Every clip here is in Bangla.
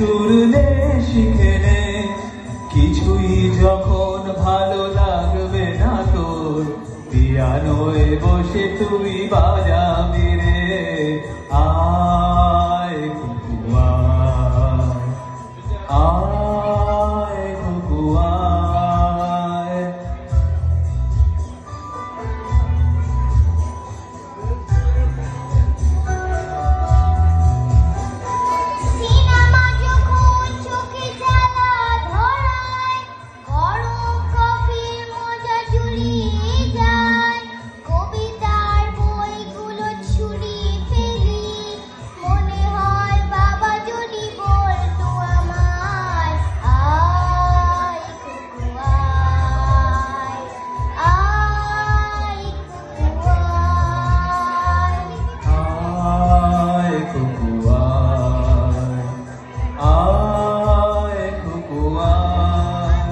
ছুড়লে শিখে নে, কিছুই যখন ভালো লাগবে না তোর, পিয়ানোয় বসে তুই বাজাবি রে। আয় কুকু আয়, আয় কুকু আয়। সিনেমা যখন চোখে জ্বালা ধরায়, গরম কফির মজা জুড়িয়ে যায়, কবিতার বইগুলো ছুঁড়িয়ে ফেলি, মনে হয় বাবা যদি বলতো আমায়, আয় কুকু আয়, আয় কুকু আয়। আয় কুকু আয়, আয় কুকু আয়।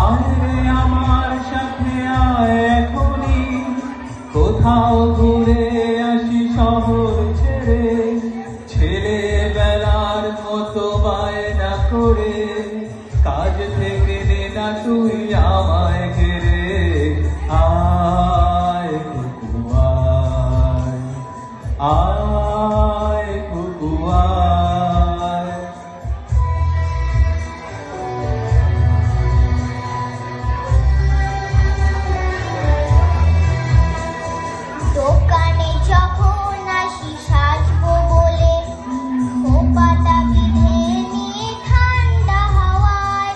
আয় রে আমার সাথে আয় এখনই, কোথাও ঘুরে আসি শহর ছেড়ে, ছেলেবেলার মতো বায়না করে, কাজ থেকে নে না তুই আমায় ঘেরে। আয় কুকু আয়, আয় কুকু আয়। দোকানে যখন আসি সাজবো বলে, খোঁপাটা বেঁধে নিয়ে ঠান্ডা হাওয়ায়,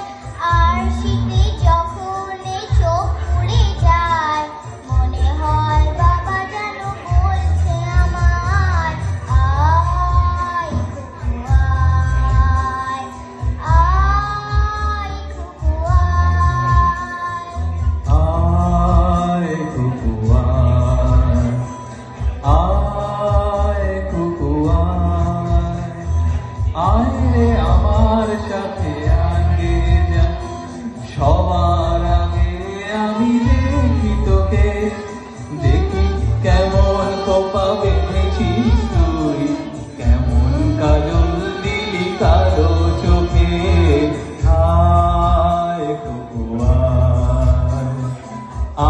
আর শীতে যখন চোখ পুড়ে যায়, মনে হয় বাবা যেন বলছে আমায়, আয় কুকু আয়, আয় কুকু আয়। আয় কুকু আয়, আয় কুকু আয়। আয় রে আমার সাথে আগে যা, সবার আগে আমি দেখি তোকে, দেখি কেমন কোপা বেঁধেছিস তুই, কেমন কাজল দিলি কালো চোখে। আয় কুকু আয়,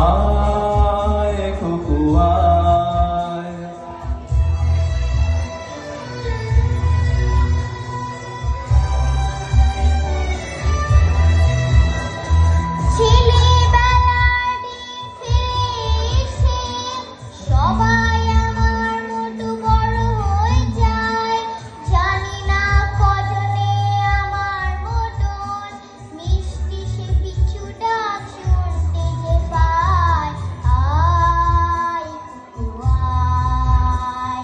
আয় কুকু আয়। ছেলেবেলার দিন ফিরে এসে সবাই আমার মতো বড় হয়ে যায়, জানি না কজনে আমার মতন মিষ্টি সে পিছু ডাক শুনতে যে পায়, আয় কুকু আয়,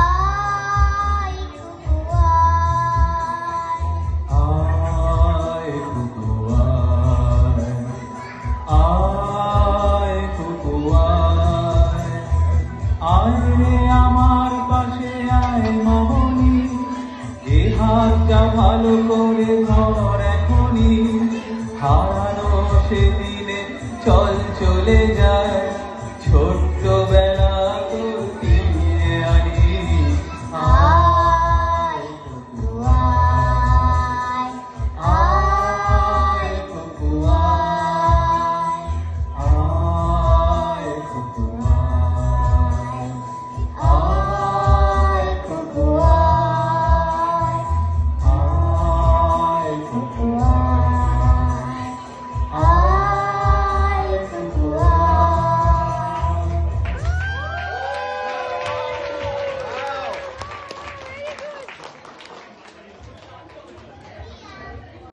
আয় কুকু আয়। আয় কুকু আয়, আয় কুকু আয়। আয় রে আমার পাশে আয় মামনি, এ হাতটা ভালো করে ধর এখনই, হারানো সেদিনে চল চলে যায়।